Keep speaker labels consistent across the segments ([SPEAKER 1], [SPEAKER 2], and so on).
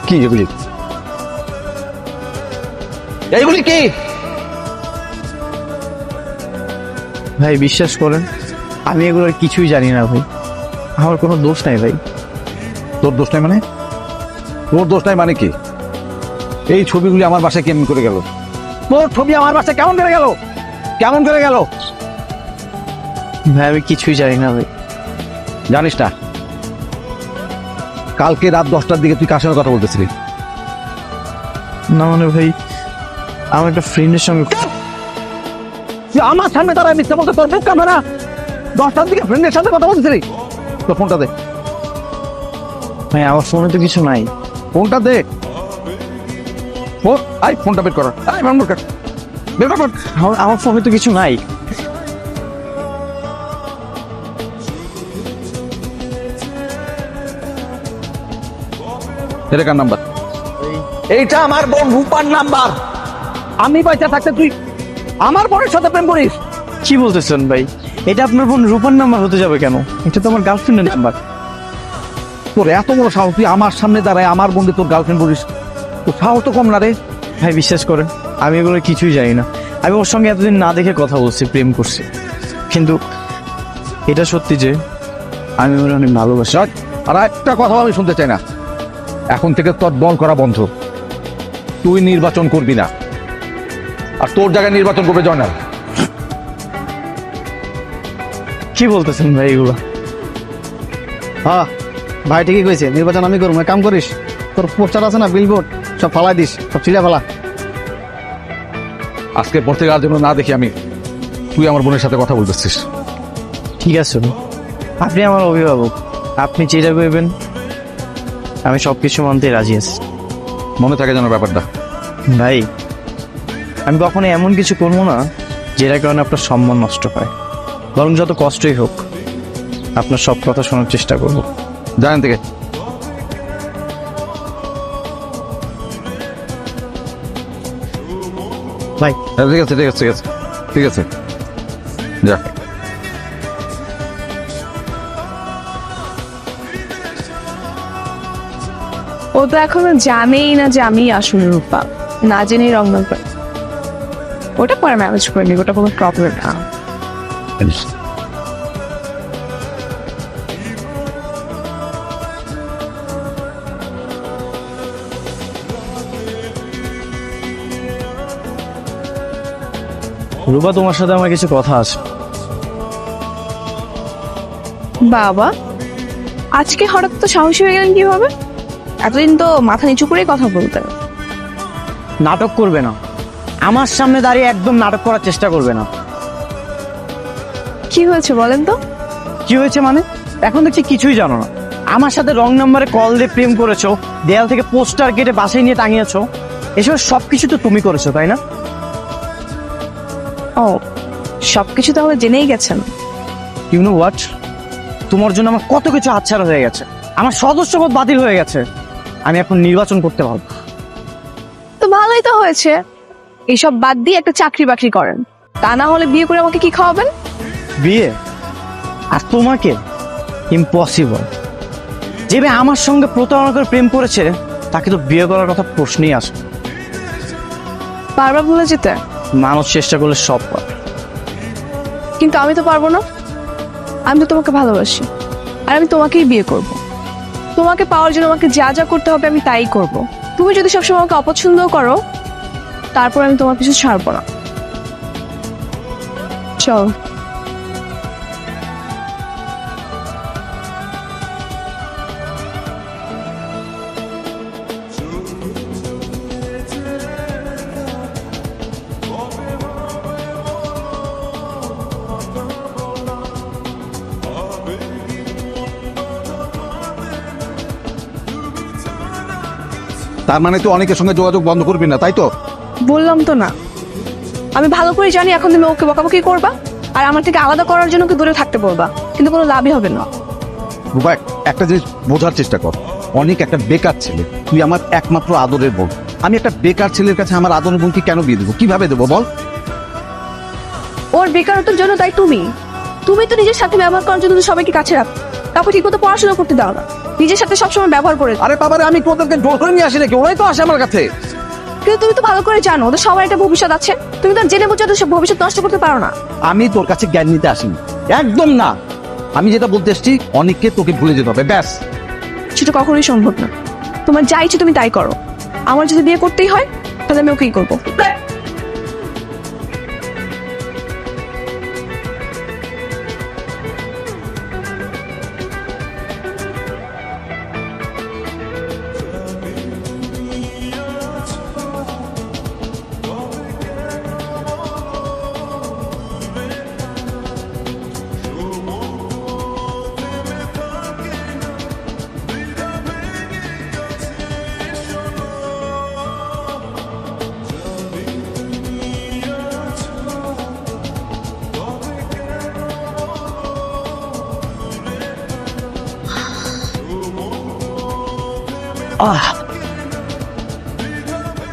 [SPEAKER 1] কি এগুলি? এইগুলি কি?
[SPEAKER 2] ভাই বিশ্বাস করেন, আমি এগুলোর কিছুই জানি না ভাই। আমার কোনো দোষ নাই ভাই।
[SPEAKER 1] তোর দোষ নাই মানে? তোর দোষ নাই মানে কি? এই ছবিগুলি আমার বাসায় কেমন করে গেল? তোর ছবি আমার বাসায় কেমন করে গেল? কেমন করে গেল?
[SPEAKER 2] ভাই আমি কিছুই জানি না ভাই।
[SPEAKER 1] জানিস না? কালকে রাত 10টার দিকে তুই কার সঙ্গে কথা বলতেছিলি?
[SPEAKER 2] না মানে ভাই, আমার একটা ফ্রেন্ডের সঙ্গে।
[SPEAKER 1] তুই আমার সামনে দাঁড়ায় মিথ্যা বলতে তোর মুখ কামে না? 10টার দিকে ফ্রেন্ডের সাথে কথা বলতেছিলি? তোর ফোনটা দে।
[SPEAKER 2] ভাই আমার ফোনে তো কিছু নাই।
[SPEAKER 1] ফোনটা দে। ফোনটা বের কর। বের কর।
[SPEAKER 2] আমার ফোনে তো কিছু নাই।
[SPEAKER 1] এটা কার নাম্বার? এইটা আমার বোন রূপার নাম্বার। আমি পয়সা থাকতে তুই আমার বোনের সাথে প্রেম করিস?
[SPEAKER 2] কি বলতেছেন ভাই? এটা আপনার বোন রূপার নাম্বার হতে যাবে কেন? এটা তো আমার গার্লফ্রেন্ডের নাম্বার।
[SPEAKER 1] তোর এত বড় সাহস, তুই আমার সামনে দাঁড়ায় আমার বোনকে তোর গার্লফ্রেন্ড বলিস? তোর সাহস তো কম না রে।
[SPEAKER 2] ভাই বিশ্বাস করেন, আমি এগুলো কিছুই জানি না। আমি ওর সঙ্গে এতদিন না দেখে কথা বলছি, প্রেম করছি, কিন্তু এটা সত্যি যে আমি ওর অনেক ভালোবাসি।
[SPEAKER 1] আর একটা কথা আমি শুনতে চাই না। এখন থেকে তোর দল করা বন্ধ। তুই নির্বাচন করবি না, আর তোর জায়গায় নির্বাচন করবে জয়নাল।
[SPEAKER 2] কি বলতেছেন ভাই এগুলো?
[SPEAKER 3] হ্যাঁ ভাই ঠিকই কইছে, নির্বাচন আমি করবো। এক কাম করিস, তোর পোস্টার আছে না, বিলবোর্ড, সব ফালাই দিস, সব ছিঁড়ে ফেলা।
[SPEAKER 1] আজকে পর থেকে আর যেন না দেখি আমি তুই আমার বোনের সাথে কথা বলতেছিস।
[SPEAKER 2] ঠিক আছে ভাই, আপনি আমার অভিভাবক, আপনি যেটা করবেন আমি সবকিছু মানতে রাজি আছি।
[SPEAKER 1] মনে থাকে যেন ব্যাপারটা।
[SPEAKER 2] ভাই আমি কখনো এমন কিছু করবো না যেটার কারণে আপনার সম্মান নষ্ট হয়। বরং যত কষ্টই হোক আপনার সব কথা শোনার চেষ্টা করব।
[SPEAKER 1] জানেন থেকে
[SPEAKER 2] ভাই
[SPEAKER 1] ঠিক আছে ঠিক আছে ঠিক আছে ঠিক আছে, যা।
[SPEAKER 4] ও তো এখনো জানেই না যে আমি আসলে রূপা, না জেনেই রং নাম্বার। ওটা পরে ম্যানেজ করে নিব, ওটা কোনো প্রবলেম না।
[SPEAKER 2] রূপা, তোমার সাথে আমার কিছু কথা আছে।
[SPEAKER 4] বাবা, আজকে হঠাৎ তো সাহসী হয়ে গেলেন কিভাবে? এতদিন তো মাথা নিচু করেই কথা বলতেন।
[SPEAKER 2] নাটক করবে না, আমার সামনে দাঁড়িয়ে একদম নাটক করার চেষ্টা করবে না।
[SPEAKER 4] কি হয়েছে বলেন তো?
[SPEAKER 2] কি হয়েছে মানে? এখন দেখছি কিছুই জানো না। আমার সাথে রং নাম্বারে কল দিয়ে প্রেম করেছো, দেয়াল থেকে পোস্টার কেটে বাসায় নিয়ে টাঙিয়েছো, এসব সবকিছু তো তুমি করেছো, তাই না?
[SPEAKER 4] ও, সবকিছু তাহলে জেনেই গেছেন।
[SPEAKER 2] ইউ নো হোয়াট, তোমার জন্য আমার কত কিছু হাতছাড়া হয়ে গেছে, আমার সদস্যপদ বাতিল হয়ে গেছে। আমি এখন নির্বাচন করতে পারবো।
[SPEAKER 4] তো ভালোই তো হয়েছে, এইসব বাদ দিয়ে একটা চাকরি বাকরি করেন। তা না হলে বিয়ে করে আমাকে কি খাওয়াবেন?
[SPEAKER 2] বিয়ে? আর তোমাকে? ইম্পসিবল। যে মেয়ে আমার সঙ্গে প্রতারণা করে প্রেম করেছে তাকে তো বিয়ে করার কথা প্রশ্নই আসে।
[SPEAKER 4] বারবার ভুলে যেতে?
[SPEAKER 2] মানুষ চেষ্টা করলে সব পারে।
[SPEAKER 4] কিন্তু আমি তো পারবো না। আমি তো তোমাকে ভালোবাসি, আর আমি তোমাকেই বিয়ে করব। তোমাকে পাওয়ার জন্য আমাকে যা যা করতে হবে আমি তাই করব। তুমি যদি সবসময় আমাকে অপছন্দ করো, তারপর আমি তোমার পিছু ছাড়বো না। চল।
[SPEAKER 1] তার মানে তুই অনেকের সঙ্গে যোগাযোগ বন্ধ করবি না, তাই তো?
[SPEAKER 4] বললাম তো না, আমি ভালো করে জানি এখন তুমি ওকে বকাবকি করবা আর আমার থেকে আলাদা করার জন্য ওকে দূরে থাকতে বলবা, কিন্তু কোনো লাভই হবে না।
[SPEAKER 1] রূপা, একটা জিনিস বোঝার চেষ্টা কর। অনেক একটা বেকার ছেলে, তুই আমার একমাত্র আদরের বোন। আমি একটা বেকার ছেলের কাছে আমার আদরের বোনকে কেন বিয়ে দেবো? কিভাবে দেবো বল?
[SPEAKER 4] ওর বেকারত্বের জন্য তাই তুমি তো নিজের সাথে ব্যবহার করার জন্য সবাইকে কাছে রাখ, তারপর ঠিক মতো পড়াশোনা করতে দাও না। নিজের সাথে সবসময় ব্যবহার করে।
[SPEAKER 1] আরে বাবারে, আমি ওদেরকে জোর করে নিয়ে আসি নাকি? ওরাই তো আসে আমার কাছে।
[SPEAKER 4] কিন্তু তুমি তো ভালো করে জানো ওদের সবার একটা ভবিষ্যৎ আছে। তুমি তো জেনে বুঝে ওদের সব ভবিষ্যৎ নষ্ট করতে পারো না।
[SPEAKER 1] আমি তোর কাছে জ্ঞান নিতে আসিনি, একদম না। আমি যেটা বলতে এসছি, অনেককে তোকে ভুলে যেতে হবে, ব্যাস।
[SPEAKER 4] সেটা কখনোই সম্ভব না। তোমার যা ইচ্ছে তুমি তাই করো। আমার যদি বিয়ে করতেই হয় তাহলে আমি ওকেই করবো।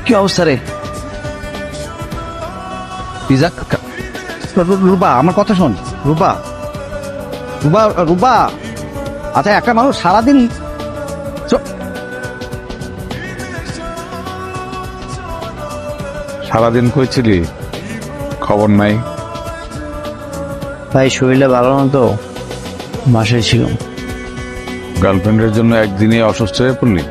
[SPEAKER 1] কি অবস্থা রে? পিজা রূপা, আমার কথা শোন। রূপা, রূপা, রূপা, আচ্ছা একটা মানুষ সারাদিন
[SPEAKER 5] সারাদিন কইছিলি, খবর নাই?
[SPEAKER 2] ভাই শরীরটা ভালো না তো, বাসায় ছিলাম।
[SPEAKER 5] গার্লফ্রেন্ডের জন্য একদিনে অসুস্থ হয়ে পড়লি?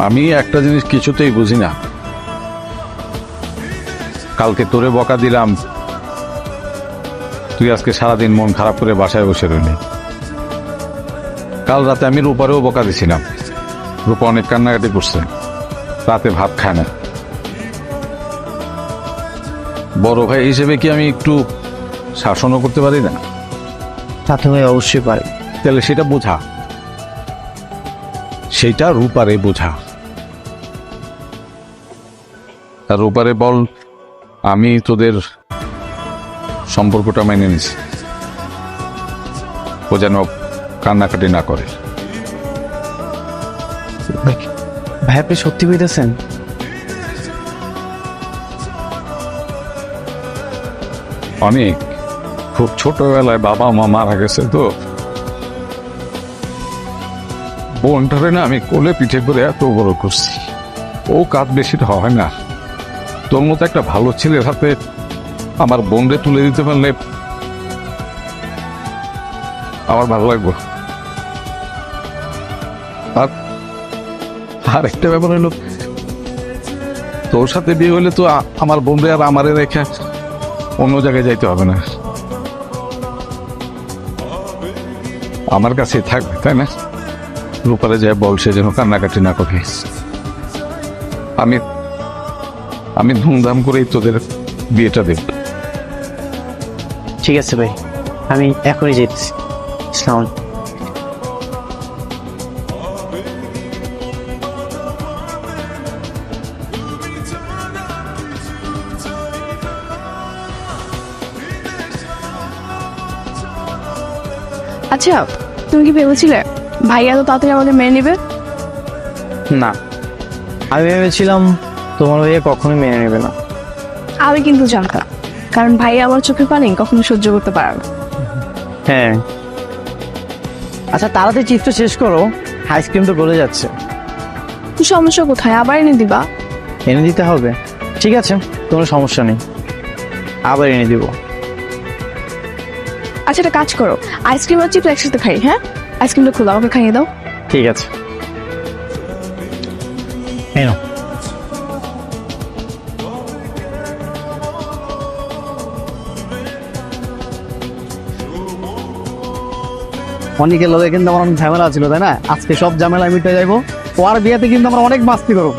[SPEAKER 5] আমি একটা জিনিস কিছুতেই বুঝি না। কালকে তোরে বকা দিলাম, তুই আজকে সারাদিন মন খারাপ করে বাসায় বসে রইলি। কাল রাতে আমি রূপারেও বকা দিছিলাম, রূপা অনেক কান্নাকাটি করছে, রাতে ভাত খায় না। বড় ভাই হিসেবে কি আমি একটু শাসনও করতে পারি না?
[SPEAKER 2] তাতে ভাই অবশ্যই পারে।
[SPEAKER 5] তাহলে সেটা বোঝা, সেটা রূপারে বোঝা। আর রূপারে বল আমি তোদের সম্পর্কটা মেনে নিছি, ও যেন কান্নাকাটি না করে।
[SPEAKER 2] ভাই আপনি সত্যি বলতেছেন?
[SPEAKER 5] অনেক খুব ছোটবেলায় বাবা মা মারা গেছে তো, বোনটারে না আমি কোলে পিঠে করে এত বড় করছি, ও কাজ বেশি হয় না। তোর মতো একটা ভালো ছেলের হাতে আমার বোনরে তুলে দিতে পারলে আমার ভালো লাগবে। আর একটা ব্যাপার হলো, তোর সাথে বিয়ে হলে তো আমার বোনরে আর আমারে রেখে অন্য জায়গায় যাইতে হবে না, আমার কাছেই থাকবে, তাই না? রূপারে যায় বল সে যেন কান্নাকাটি না করে। আমি আমি ধুমধাম করেই তোদের বিয়েটা দেব।
[SPEAKER 2] ঠিক আছে ভাই, আমি এখনই যেতেছি। আসসালামু আলাইকুম।
[SPEAKER 4] আচ্ছা, তুমি কি ভেবেছিলে ভাইয়া তো তাড়াতাড়ি আমাকে মেনে নেবে?
[SPEAKER 2] না, আমি ভেবেছিলাম তোমার ভাইয়া কখনোই মেনে নেবে না।
[SPEAKER 4] আমি কিন্তু জানতাম, কারণ ভাইয়া আমার চোখের পানি কখনো সহ্য করতে পারে না।
[SPEAKER 2] হ্যাঁ, আচ্ছা তাড়াতাড়ি চিপটা শেষ করো, আইসক্রিম তো গলে যাচ্ছে।
[SPEAKER 4] তো সমস্যা কোথায়? আবার এনে দিবা?
[SPEAKER 2] এনে দিতে হবে? ঠিক আছে, কোনো সমস্যা নেই, আবার এনে দিব।
[SPEAKER 4] আচ্ছা একটা কাজ করো, আইসক্রিম আর চিপস একসাথে খাই। হ্যাঁ, আইসক্রিমটা খোলা, আমাকে খাইয়ে দাও।
[SPEAKER 2] ঠিক আছে, এই নাও।
[SPEAKER 3] অনেকের লগে কিন্তু আমার অনেক ঝামেলা ছিল, তাই না? আজকে সব ঝামেলা মিটে যাইবো। ওর বিয়েতে কিন্তু আমরা অনেক মাস্তি করবো।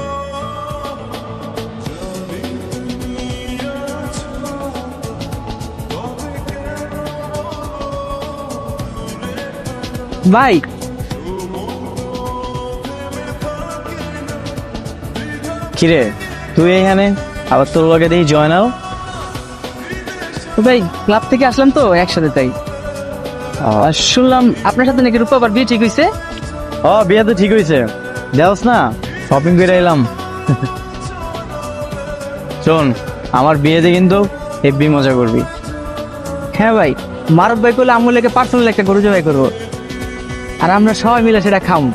[SPEAKER 2] ভাই কিরে তুই এখানে, আবার তোর লগে দেখি জয়নাল।
[SPEAKER 6] ভাই ক্লাব থেকে আসলাম তো একসাথে, তাই আর শুনলাম আপনার সাথে নাকি রূপা আবার বিয়ে ঠিক হয়েছে।
[SPEAKER 2] ও বিয়ে তো ঠিক হয়েছে, যাওস না, শপিং করে এলাম। শোন, আমার বিয়েতে কিন্তু হেব্বি মজা করবি।
[SPEAKER 6] হ্যাঁ ভাই, মারুফ ভাই করলে আমুল লেগে পার্সোনাল একটা গরু জবাই করবো, আর আমরা সবাই মিলে সেটা খাম।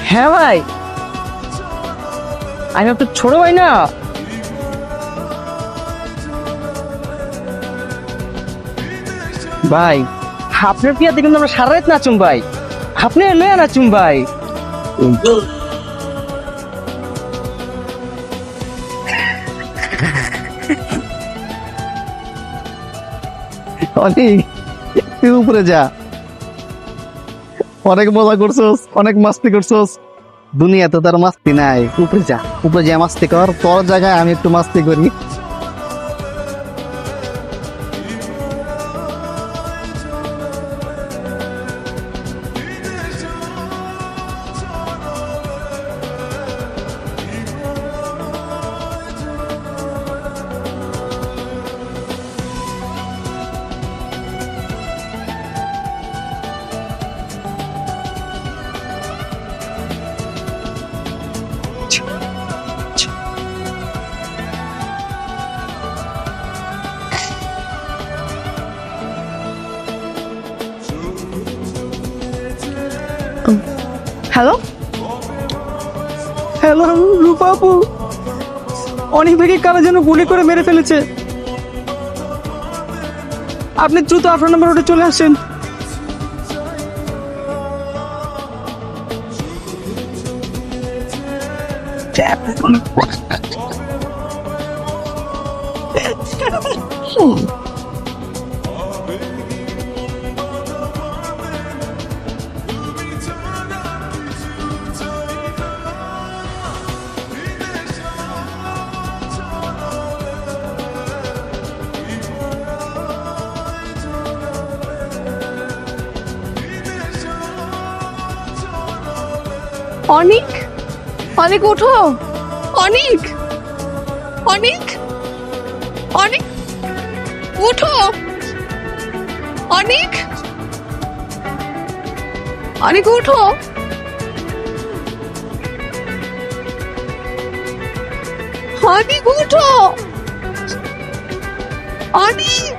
[SPEAKER 6] হ্যাঁ ভাই, আমি আপনার ছোট ভাই না? ভাই, আপনার বিয়াতে কিন্তু আমরা সারা রাত নাচুম ভাই, আপনি লয়া নাচুম ভাই।
[SPEAKER 3] অনেক, তুই উপরে যা, অনেক মজা করছোস, অনেক মাস্তি করছোস, দুনিয়াতে তার মাস্তি নাই। উপরে যা, উপরে যা মাস্তি কর, তোর জায়গায় আমি একটু মাস্তি করি।
[SPEAKER 4] হ্যালো,
[SPEAKER 6] হ্যালো রূপা আপু, অনেক ভাইকে কারা যেন গুলি করে মেরে ফেলেছে। আপনি দ্রুত 18 নম্বর রোডে চলে আসেন।
[SPEAKER 4] অনিক, অনিক ওঠো, অনিক, অনিক, অনিক ওঠো, অনিক, অনিক ওঠো, অনিক ওঠো, অনিক।